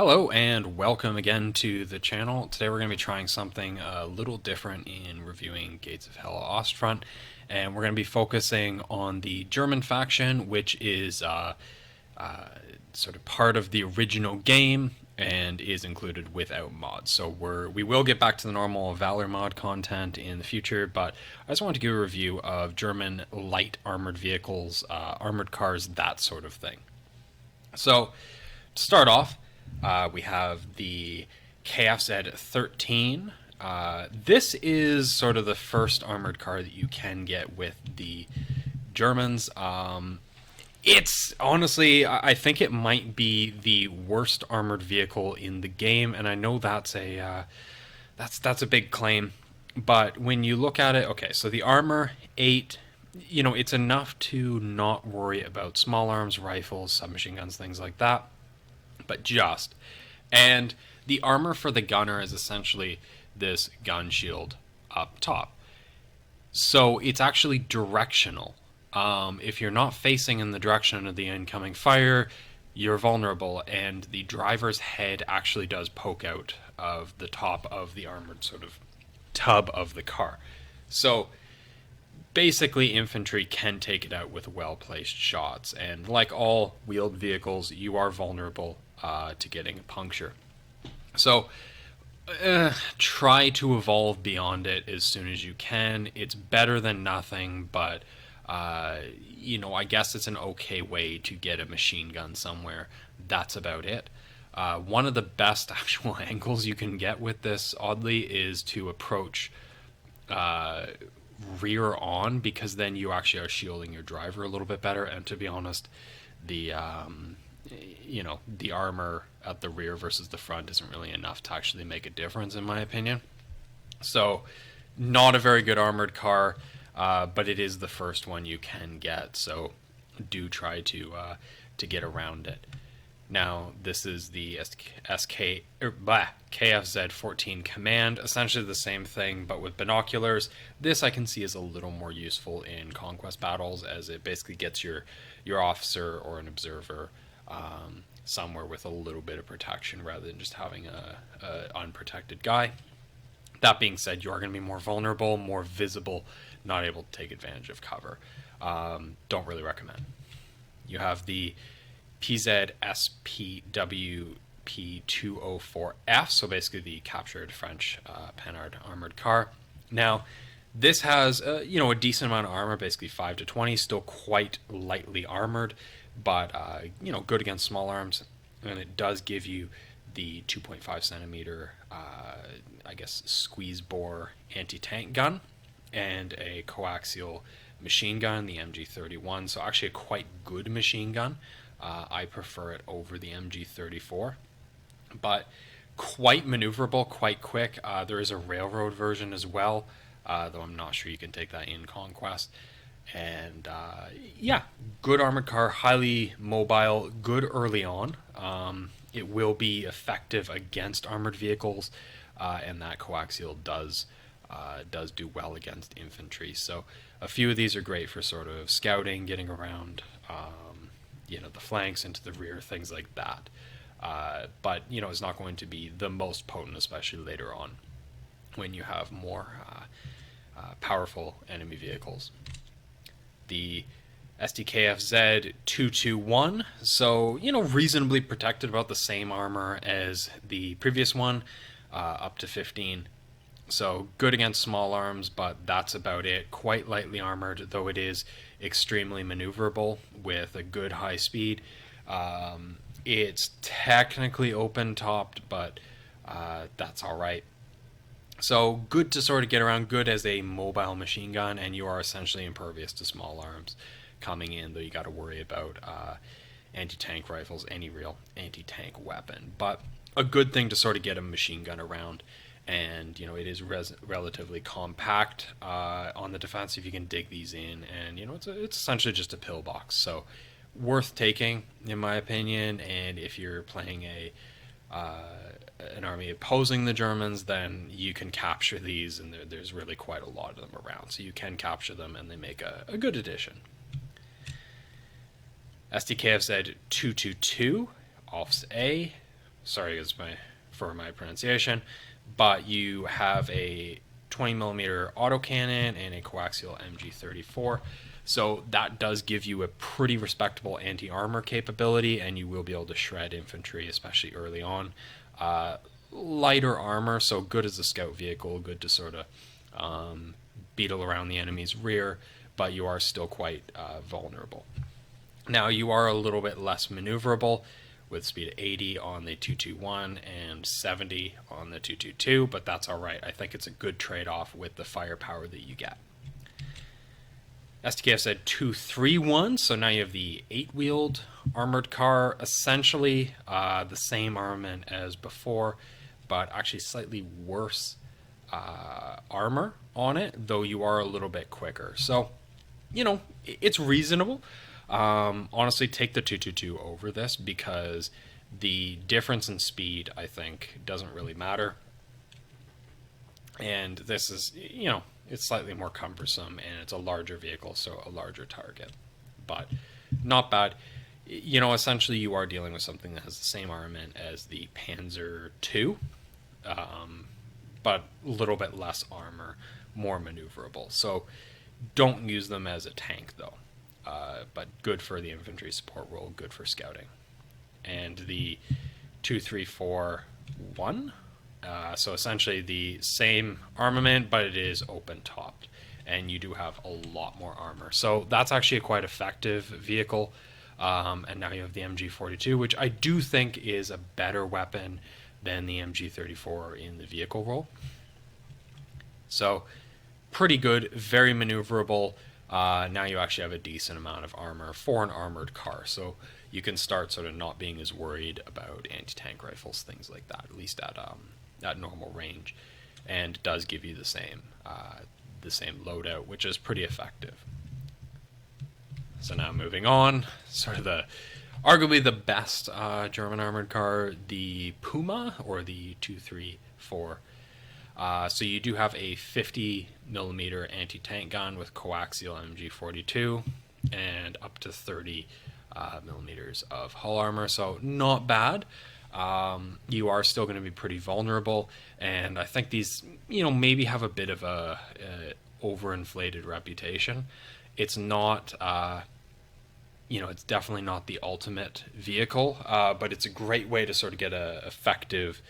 Hello and welcome again to the channel. Today we're going to be trying something a little different in reviewing Gates of Hell Ostfront, and we're going to be focusing on the German faction, which is sort of part of the original game and is included without mods. So we will get back to the normal Valor mod content in the future, but I just wanted to give a review of German light armored vehicles, armored cars, that sort of thing. So to start off, we have the KFZ 13. This is sort of the first armored car that you can get with the Germans. It's honestly, I think it might be the worst armored vehicle in the game, and I know that's a big claim. But when you look at it, okay, so the armor 8, it's enough to not worry about small arms, rifles, submachine guns, things like that. But just. And the armor for the gunner is essentially this gun shield up top. So it's actually directional. If you're not facing in the direction of the incoming fire, you're vulnerable, and the driver's head actually does poke out of the top of the armored sort of tub of the car. So basically infantry can take it out with well-placed shots, and like all wheeled vehicles, you are vulnerable to getting a puncture. So try to evolve beyond it as soon as you can. It's better than nothing, but I guess it's an okay way to get a machine gun somewhere. That's about it. One of the best actual angles you can get with this, oddly, is to approach rear on, because then you actually are shielding your driver a little bit better. And to be honest, the armor at the rear versus the front isn't really enough to actually make a difference, in my opinion. So not a very good armored car, but it is the first one you can get, so do try to get around it. Now, this is the KFZ 14 Command, essentially the same thing, but with binoculars. This I can see is a little more useful in conquest battles, as it basically gets your officer or an observer somewhere with a little bit of protection rather than just having a unprotected guy. That being said, you are going to be more vulnerable, more visible, not able to take advantage of cover. Don't really recommend. You have the PZSPWP204F, so basically the captured French Panhard armored car. Now, this has a decent amount of armor, basically 5 to 20, still quite lightly armored, but good against small arms, and it does give you the 2.5 centimeter squeeze bore anti-tank gun and a coaxial machine gun, the MG31. So actually a quite good machine gun. I prefer it over the MG34, but quite maneuverable, quite quick. There is a railroad version as well, though I'm not sure you can take that in Conquest. And good armored car, highly mobile, good early on. It will be effective against armored vehicles, and that coaxial does do well against infantry. So a few of these are great for sort of scouting, getting around, the flanks into the rear, things like that. But it's not going to be the most potent, especially later on when you have more powerful enemy vehicles. The SDKFZ 221, so reasonably protected, about the same armor as the previous one, up to 15. So good against small arms, but that's about it. Quite lightly armored, though it is extremely maneuverable with a good high speed. It's technically open topped, but that's all right. So good to sort of get around, good as a mobile machine gun, and you are essentially impervious to small arms coming in, though you got to worry about anti-tank rifles, any real anti-tank weapon. But a good thing to sort of get a machine gun around, and it is relatively compact on the defensive. You can dig these in, and it's essentially just a pillbox, so worth taking in my opinion. And if you're playing an army opposing the Germans, then you can capture these, and there's really quite a lot of them around, so you can capture them, and they make a good addition. SDKFZ 222, Offs A, sorry for my pronunciation, but you have a 20 millimeter autocannon and a coaxial MG34. So that does give you a pretty respectable anti-armor capability, and you will be able to shred infantry, especially early on. Lighter armor, so good as a scout vehicle, good to sort of beetle around the enemy's rear, but you are still quite vulnerable. Now you are a little bit less maneuverable with speed of 80 on the 221 and 70 on the 222, but that's all right. I think it's a good trade-off with the firepower that you get. STKF said 231, so now you have the 8-wheeled armored car, essentially the same armament as before, but actually slightly worse armor on it, though you are a little bit quicker. So, you know, it's reasonable. Honestly, take the 222 over this because the difference in speed, I think, doesn't really matter. And this is, you know, it's slightly more cumbersome, and it's a larger vehicle, so a larger target. But not bad. You know, essentially you are dealing with something that has the same armament as the Panzer II, but a little bit less armor, more maneuverable. So don't use them as a tank, though. But good for the infantry support role, good for scouting. And the 2341, so essentially the same armament, but it is open topped, and you do have a lot more armor. So that's actually a quite effective vehicle. And now you have the MG42, which I do think is a better weapon than the MG34 in the vehicle role. So pretty good, very maneuverable. Now you actually have a decent amount of armor for an armored car, so you can start sort of not being as worried about anti-tank rifles, things like that, at least at normal range, and it does give you the same loadout, which is pretty effective. So now moving on, sort of arguably the best German armored car, the Puma, or the 234. So you do have a 50 millimeter anti-tank gun with coaxial MG42 and up to 30 millimeters of hull armor, so not bad. You are still going to be pretty vulnerable, and I think these, you know, maybe have a bit of a overinflated reputation. It's not, you know, it's definitely not the ultimate vehicle, but it's a great way to sort of get a effective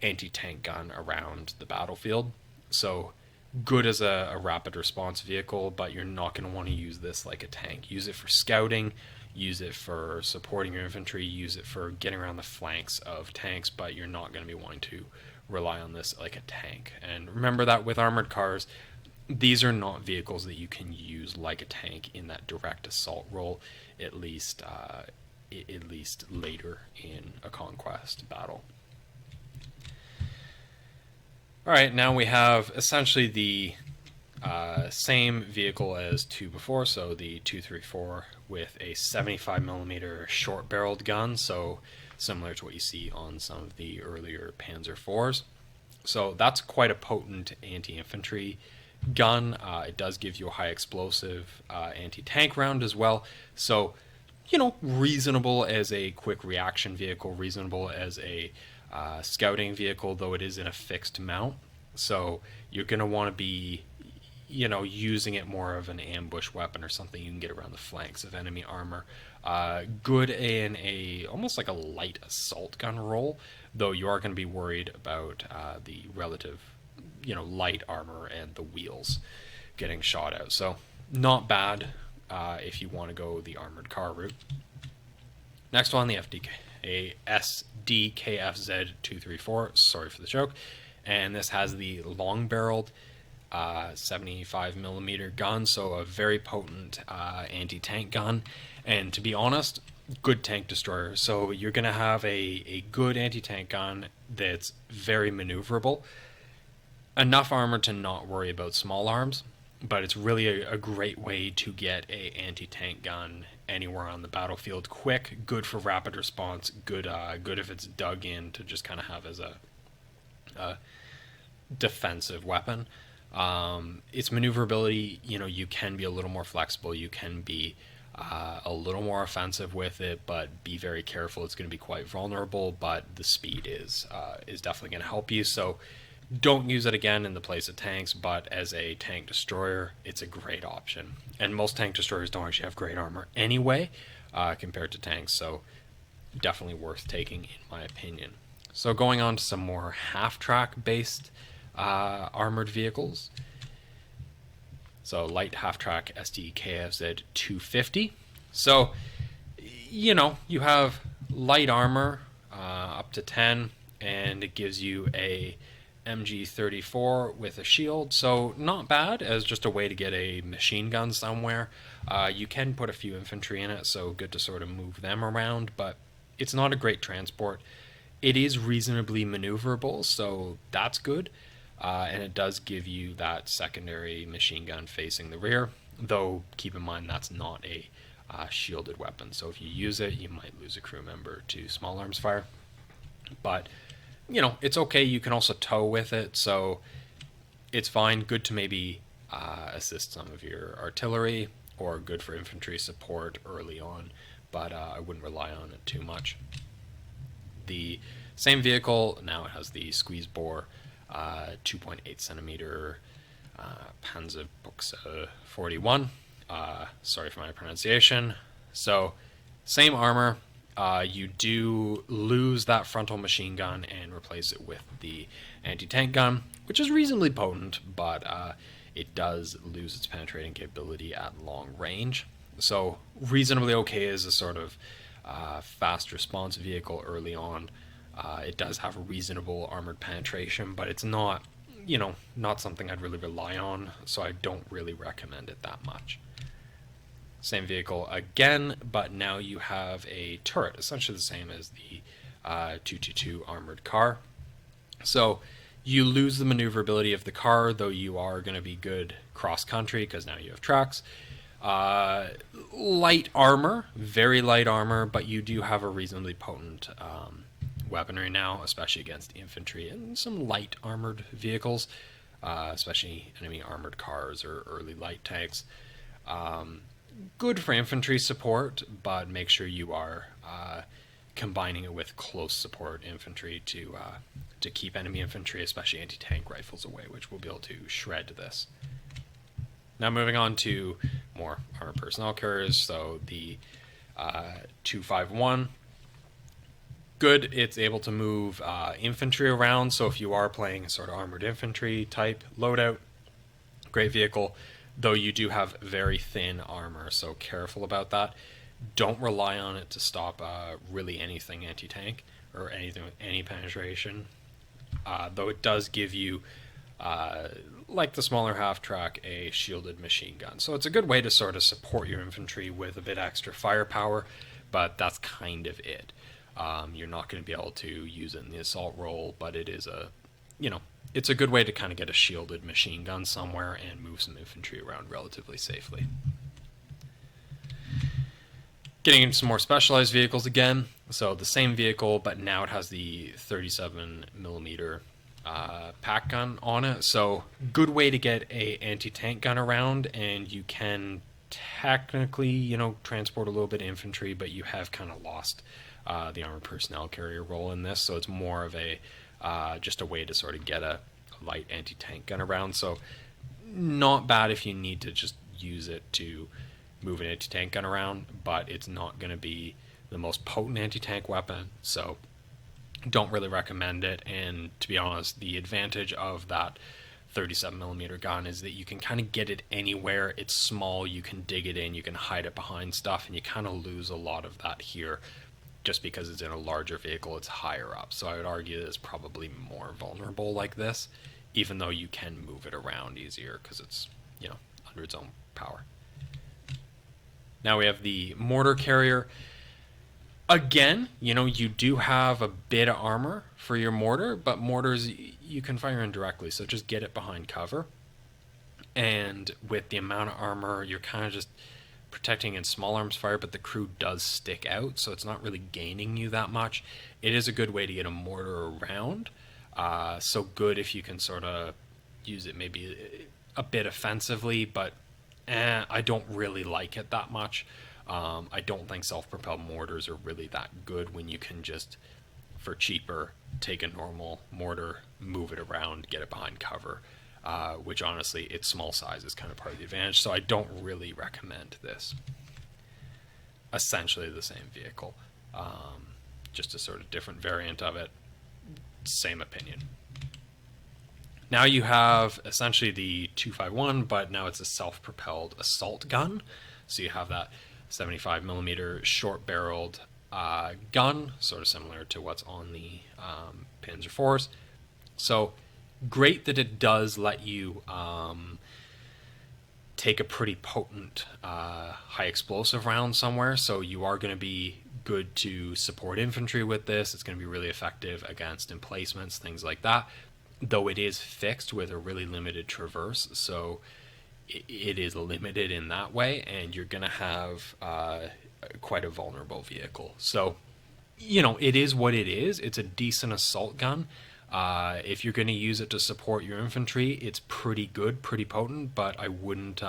anti-tank gun around the battlefield. So good as a rapid response vehicle, but you're not going to want to use this like a tank. Use it for scouting, use it for supporting your infantry, use it for getting around the flanks of tanks, but you're not going to be wanting to rely on this like a tank. And remember that with armored cars, these are not vehicles that you can use like a tank in that direct assault role, at least later in a conquest battle. All right, now we have essentially the same vehicle as two before, so the 234 with a 75 millimeter short-barreled gun, so similar to what you see on some of the earlier Panzer IVs. So that's quite a potent anti-infantry gun. It does give you a high explosive anti-tank round as well. So, you know, reasonable as a quick reaction vehicle, reasonable as a scouting vehicle, though it is in a fixed mount. So you're going to want to be, you know, using it more of an ambush weapon or something you can get around the flanks of enemy armor. Good in a almost like a light assault gun role, though you are going to be worried about the relative, you know, light armor and the wheels getting shot out. So not bad if you want to go the armored car route. Next one, the SDKFZ 234. Sorry for the joke. And this has the long-barreled 75 millimeter gun, so a very potent anti-tank gun. And to be honest, good tank destroyer. So you're going to have a good anti-tank gun that's very maneuverable. Enough armor to not worry about small arms, but it's really a great way to get a anti-tank gun anywhere on the battlefield. Quick, good for rapid response, good if it's dug in to just kind of have as a defensive weapon. Its maneuverability, you know, you can be a little more flexible, you can be a little more offensive with it, but be very careful. It's going to be quite vulnerable, but the speed is definitely going to help you. So don't use it again in the place of tanks, but as a tank destroyer, it's a great option. And most tank destroyers don't actually have great armor anyway, compared to tanks, so definitely worth taking in my opinion. So going on to some more half-track based armored vehicles. So light half-track SDKFZ 250. So, you know, you have light armor up to 10, and it gives you a MG34 with a shield, so not bad as just a way to get a machine gun somewhere. You can put a few infantry in it, so good to sort of move them around, but it's not a great transport. It is reasonably maneuverable, so that's good, and it does give you that secondary machine gun facing the rear, though keep in mind that's not a shielded weapon, so if you use it, you might lose a crew member to small arms fire. But you know, it's okay. You can also tow with it, so it's fine. Good to maybe assist some of your artillery, or good for infantry support early on, but I wouldn't rely on it too much. The same vehicle, now it has the squeeze bore 2.8 centimeter Panzerbuchse 41. Sorry for my pronunciation. So, same armor. You do lose that frontal machine gun and replace it with the anti-tank gun, which is reasonably potent, but it does lose its penetrating capability at long range. So reasonably okay as a sort of fast response vehicle early on. It does have a reasonable armored penetration, but it's not, you know, not something I'd really rely on, so I don't really recommend it that much. Same vehicle again, but now you have a turret, essentially the same as the 222 armored car. So you lose the maneuverability of the car, though you are going to be good cross-country because now you have tracks. Light armor, very light armor, but you do have a reasonably potent weaponry now, especially against infantry and some light armored vehicles, especially enemy armored cars or early light tanks. Good for infantry support, but make sure you are combining it with close support infantry to keep enemy infantry, especially anti-tank rifles, away, which will be able to shred this. Now moving on to more armored personnel carriers, so the 251. Good, it's able to move infantry around, so if you are playing a sort of armored infantry type loadout, great vehicle. Though you do have very thin armor, so careful about that. Don't rely on it to stop really anything anti-tank or anything with any penetration. Though it does give you, like the smaller half-track, a shielded machine gun. So it's a good way to sort of support your infantry with a bit extra firepower, but that's kind of it. You're not going to be able to use it in the assault role, but it is a, you know, it's a good way to kind of get a shielded machine gun somewhere and move some infantry around relatively safely. Getting into some more specialized vehicles again. So the same vehicle, but now it has the 37mm pack gun on it. So good way to get a anti-tank gun around, and you can technically, you know, transport a little bit of infantry, but you have kind of lost the armored personnel carrier role in this. So it's more of a just a way to sort of get a light anti-tank gun around. So not bad if you need to just use it to move an anti-tank gun around, but it's not going to be the most potent anti-tank weapon, so don't really recommend it. And to be honest, the advantage of that 37mm gun is that you can kind of get it anywhere. It's small, you can dig it in, you can hide it behind stuff, and you kind of lose a lot of that here just because it's in a larger vehicle, it's higher up. So I would argue that it's probably more vulnerable like this, even though you can move it around easier because it's, you know, under its own power. Now we have the mortar carrier. Again, you know, you do have a bit of armor for your mortar, but mortars you can fire indirectly, so just get it behind cover. And with the amount of armor, you're kind of just protecting in small arms fire, but the crew does stick out, so it's not really gaining you that much. It is a good way to get a mortar around, so good if you can sort of use it maybe a bit offensively, but I don't really like it that much. I don't think self-propelled mortars are really that good when you can just, for cheaper, take a normal mortar, move it around, get it behind cover, which honestly, its small size is kind of part of the advantage. So I don't really recommend this. Essentially the same vehicle, just a sort of different variant of it. Same opinion. Now you have essentially the 251, but now it's a self-propelled assault gun. So you have that 75 millimeter short-barreled gun, sort of similar to what's on the Panzer IVs. So great that it does let you take a pretty potent high explosive round somewhere. So you are going to be good to support infantry with this. It's going to be really effective against emplacements, things like that. Though it is fixed with a really limited traverse, so it is limited in that way, and you're going to have quite a vulnerable vehicle. So, you know, it is what it is. It's a decent assault gun. If you're going to use it to support your infantry, it's pretty good, pretty potent, but I wouldn't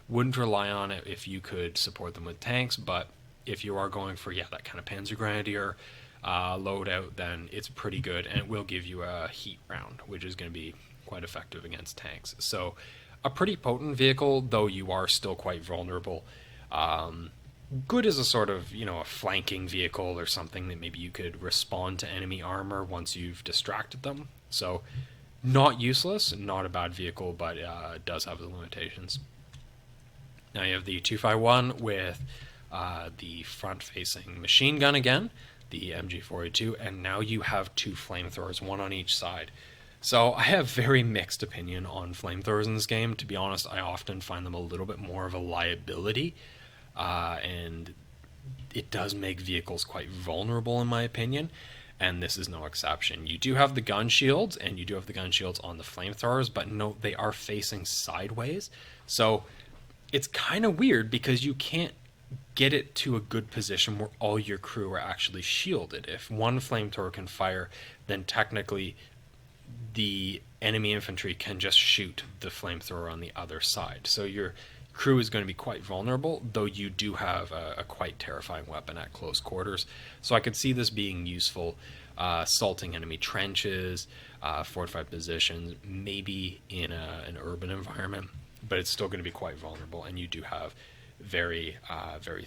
rely on it if you could support them with tanks. But if you are going for, that kind of Panzer Grenadier loadout, then it's pretty good, and it will give you a heat round, which is going to be quite effective against tanks. So a pretty potent vehicle, though you are still quite vulnerable. Good as a sort of, a flanking vehicle or something that maybe you could respond to enemy armor once you've distracted them. So not useless, not a bad vehicle, but it does have the limitations. Now you have the 251 with the front-facing machine gun again, the MG4A2, and now you have two flamethrowers, one on each side. So I have very mixed opinion on flamethrowers in this game. To be honest, I often find them a little bit more of a liability, and it does make vehicles quite vulnerable in my opinion, and this is no exception. You do have the gun shields, and you do have the gun shields on the flamethrowers, but note they are facing sideways, so it's kind of weird because you can't get it to a good position where all your crew are actually shielded. If one flamethrower can fire, then technically the enemy infantry can just shoot the flamethrower on the other side. So your crew is going to be quite vulnerable, though you do have a quite terrifying weapon at close quarters. So I could see this being useful, assaulting enemy trenches, fortified positions, maybe in an urban environment, but it's still going to be quite vulnerable, and you do have very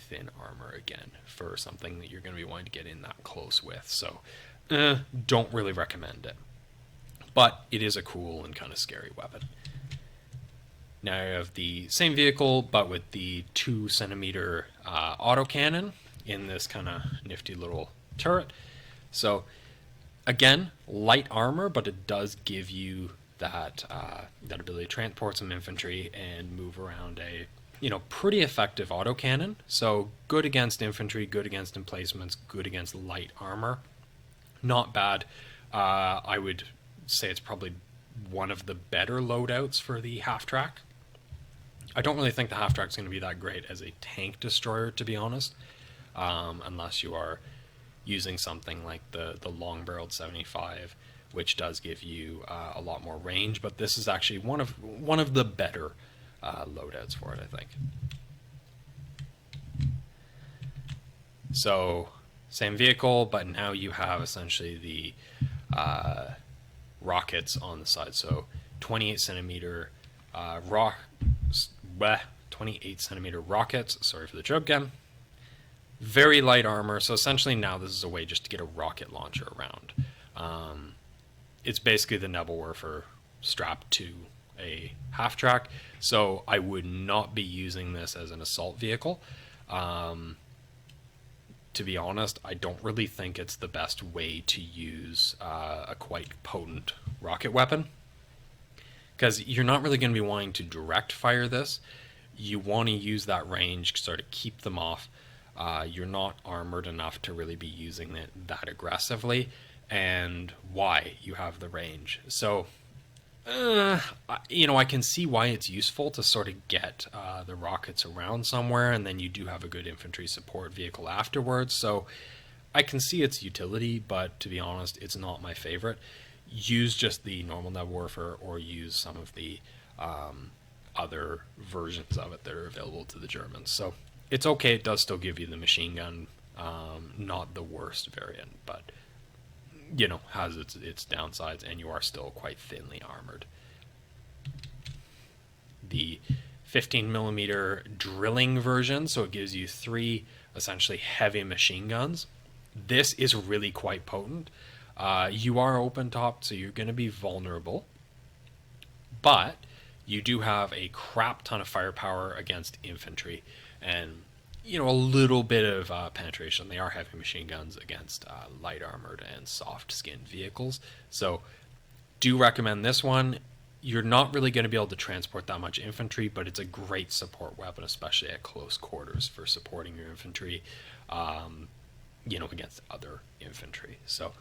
thin armor again for something that you're going to be wanting to get in that close with. So don't really recommend it, but it is a cool and kind of scary weapon. Now you have the same vehicle but with the 2 centimeter autocannon in this kind of nifty little turret. So again, light armor, but it does give you that ability to transport some infantry and move around a pretty effective autocannon. So good against infantry, good against emplacements, good against light armor. Not bad. I would say it's probably one of the better loadouts for the Halftrack. I don't really think the Halftrack is going to be that great as a tank destroyer, to be honest, unless you are using something like the long-barreled 75, which does give you a lot more range. But this is actually one of the better loadouts for it, I think. So same vehicle, but now you have essentially the rockets on the side. So 28 centimeter 28 centimeter rockets. Sorry for the joke again. Very light armor. So essentially now this is a way just to get a rocket launcher around. It's basically the Nebelwerfer strapped to a Halftrack, so I would not be using this as an assault vehicle. To be honest, I don't really think it's the best way to use a quite potent rocket weapon, because you're not really going to be wanting to direct fire this. You want to use that range to sort of keep them off. You're not armored enough to really be using it that aggressively, and why you have the range. So I can see why it's useful to sort of get the rockets around somewhere, and then you do have a good infantry support vehicle afterwards. So I can see its utility, but to be honest, it's not my favorite. Use just the normal Nebelwerfer, or use some of the other versions of it that are available to the Germans. So it's okay. It does still give you the machine gun. Not the worst variant, but has its downsides, and you are still quite thinly armored. The 15 millimeter drilling version, so it gives you 3 essentially heavy machine guns. This is really quite potent. You are open top, so you're going to be vulnerable, but you do have a crap ton of firepower against infantry, and a little bit of penetration. They are heavy machine guns against light armored and soft skinned vehicles, so do recommend this one. You're not really going to be able to transport that much infantry, but it's a great support weapon, especially at close quarters for supporting your infantry, against other infantry. So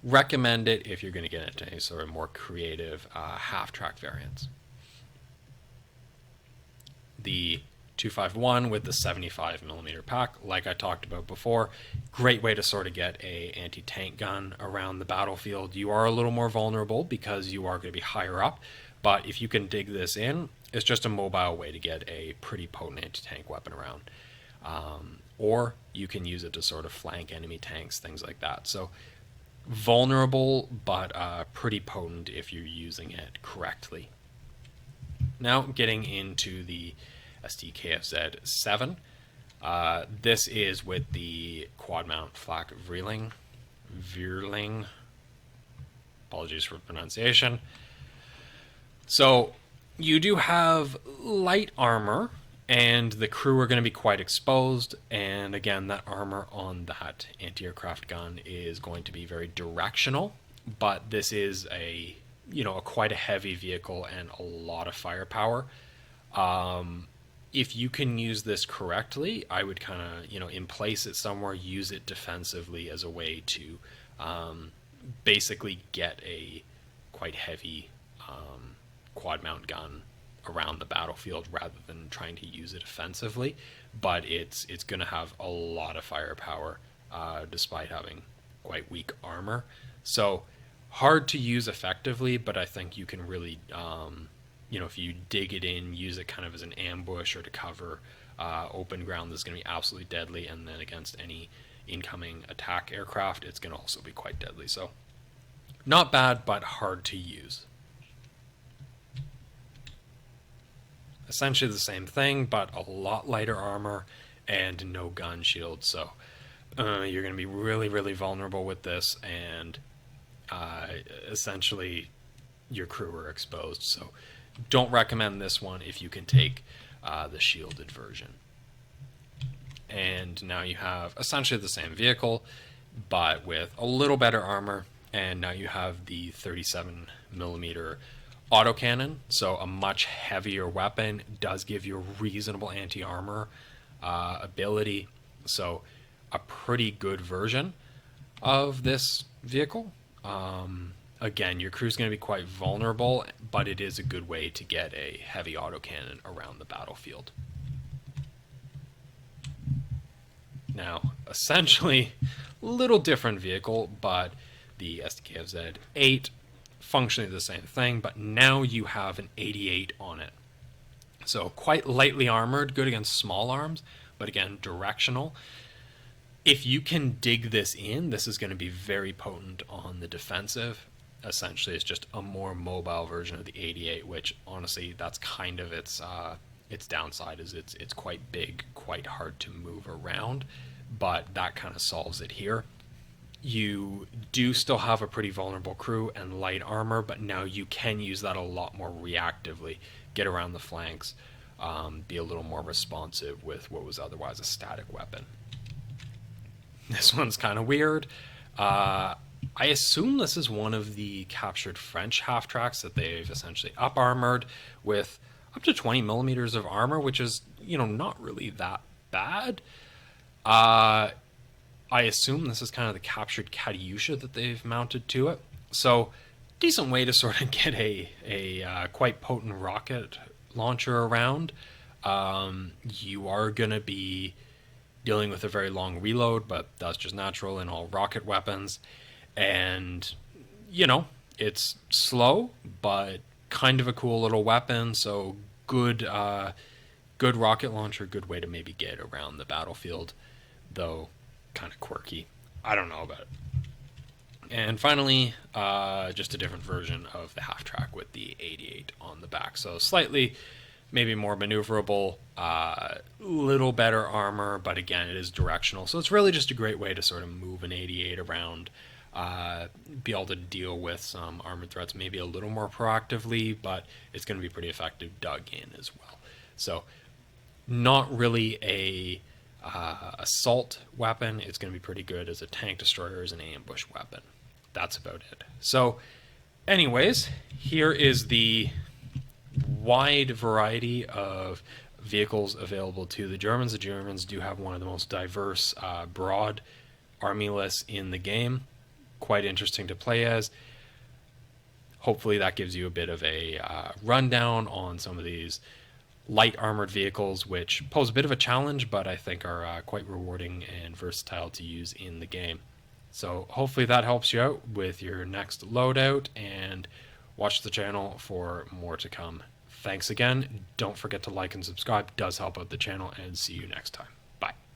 recommend it if you're going to get into any sort of more creative half-track variants. The 251 with the 75 millimeter pack, like I talked about before, great way to sort of get a anti-tank gun around the battlefield. You are a little more vulnerable because you are going to be higher up, but if you can dig this in, it's just a mobile way to get a pretty potent anti-tank weapon around. Or you can use it to sort of flank enemy tanks, things like that. So vulnerable, but pretty potent if you're using it correctly. Now getting into the STKFZ 7. This is with the quad mount flak Vierling. Apologies for pronunciation. So you do have light armor, and the crew are going to be quite exposed. And again, that armor on that anti-aircraft gun is going to be very directional. But this is a quite a heavy vehicle and a lot of firepower. If you can use this correctly, I would kind of, emplace it somewhere, use it defensively as a way to basically get a quite heavy quad mount gun around the battlefield rather than trying to use it offensively. But it's going to have a lot of firepower despite having quite weak armor. So hard to use effectively, but I think you can really... if you dig it in, use it kind of as an ambush or to cover open ground, this is going to be absolutely deadly. And then against any incoming attack aircraft, it's going to also be quite deadly. So not bad, but hard to use. Essentially the same thing, but a lot lighter armor and no gun shield. So you're going to be really, really vulnerable with this, and essentially your crew are exposed. So don't recommend this one if you can take the shielded version. And now you have essentially the same vehicle, but with a little better armor. And now you have the 37 millimeter autocannon, so a much heavier weapon. Does give you a reasonable anti-armor ability, so a pretty good version of this vehicle. Again, your crew's going to be quite vulnerable, but it is a good way to get a heavy autocannon around the battlefield. Now, essentially, a little different vehicle, but the STKFZ 8, functionally the same thing, but now you have an 88 on it. So quite lightly armored, good against small arms, but again, directional. If you can dig this in, this is going to be very potent on the defensive. Essentially, it's just a more mobile version of the 88, which honestly, that's kind of its downside, is it's quite big, quite hard to move around, but that kind of solves it here. You do still have a pretty vulnerable crew and light armor, but now you can use that a lot more reactively, get around the flanks, be a little more responsive with what was otherwise a static weapon. This one's kind of weird. I assume this is one of the captured French half-tracks that they've essentially up-armored with up to 20 millimeters of armor, which is, not really that bad. I assume this is kind of the captured Katyusha that they've mounted to it. So, decent way to sort of get a quite potent rocket launcher around. You are going to be dealing with a very long reload, but that's just natural in all rocket weapons. And, it's slow, but kind of a cool little weapon. So good Good rocket launcher, good way to maybe get around the battlefield, though kind of quirky. I don't know about it. And finally, just a different version of the Halftrack with the 88 on the back. So slightly, maybe more maneuverable, little better armor, but again, it is directional. So it's really just a great way to sort of move an 88 around, be able to deal with some armored threats maybe a little more proactively, but it's going to be pretty effective dug in as well. So not really a assault weapon. It's going to be pretty good as a tank destroyer, as an ambush weapon. That's about it. So anyways, here is the wide variety of vehicles available to the Germans. The Germans do have one of the most diverse, broad army lists in the game. Quite interesting to play as. Hopefully that gives you a bit of a rundown on some of these light armored vehicles, which pose a bit of a challenge, but I think are quite rewarding and versatile to use in the game. So hopefully that helps you out with your next loadout, and watch the channel for more to come. Thanks again. Don't forget to like and subscribe. It does help out the channel, and see you next time.